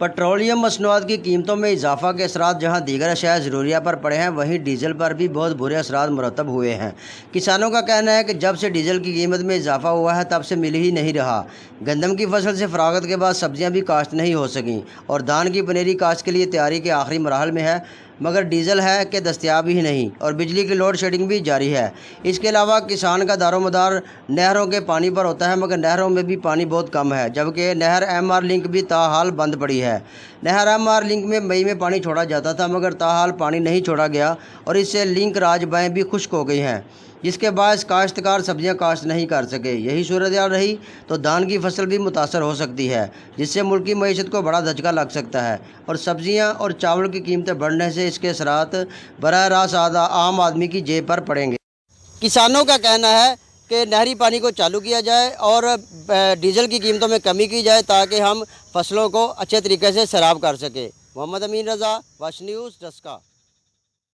Petroleum मसनूआत की कीमतों में इजाफा के असरात जहां दीगर अशिया ज़रूरिया पर पड़े हैं, वहीं डीजल पर भी बहुत बुरे असरात मुरतब हुए हैं। किसानों का कहना है कि जब से डीजल की कीमत में इजाफा हुआ है तब से मिल ही नहीं रहा। गंदम की फसल से फरागत के बाद सब्जियां भी काश्त नहीं हो सकीं और धान की पनीरी काश्त के लिए तैयारी के आखिरी मराहल में है, मगर डीजल है कि दस्तयाब ही नहीं और बिजली की लोड शेडिंग भी जारी है। इसके अलावा किसान का दारोमदार नहरों के पानी पर होता है, मगर नहरों में भी पानी बहुत कम है, जबकि नहर MR लिंक भी ताहाल बंद पड़ी है। नहर MR लिंक में मई में पानी छोड़ा जाता था, मगर ताहाल पानी नहीं छोड़ा गया और इससे लिंक राजबाएँ भी खुश्क हो गई हैं, जिसके बायस काश्तकार सब्जियां काश्त नहीं कर सके। यही सूरत हाल रही तो धान की फसल भी मुतासर हो सकती है, जिससे मुल्क की मईशत को बड़ा धचका लग सकता है और सब्जियां और चावल की कीमतें बढ़ने से इसके असरात बराह रास्त आम आदमी की जेब पर पड़ेंगे। किसानों का कहना है कि नहरी पानी को चालू किया जाए और डीजल की कीमतों में कमी की जाए ताकि हम फसलों को अच्छे तरीके से सराब कर सकें। मोहम्मद अमीन रज़ा, वश न्यूज़, डस्का।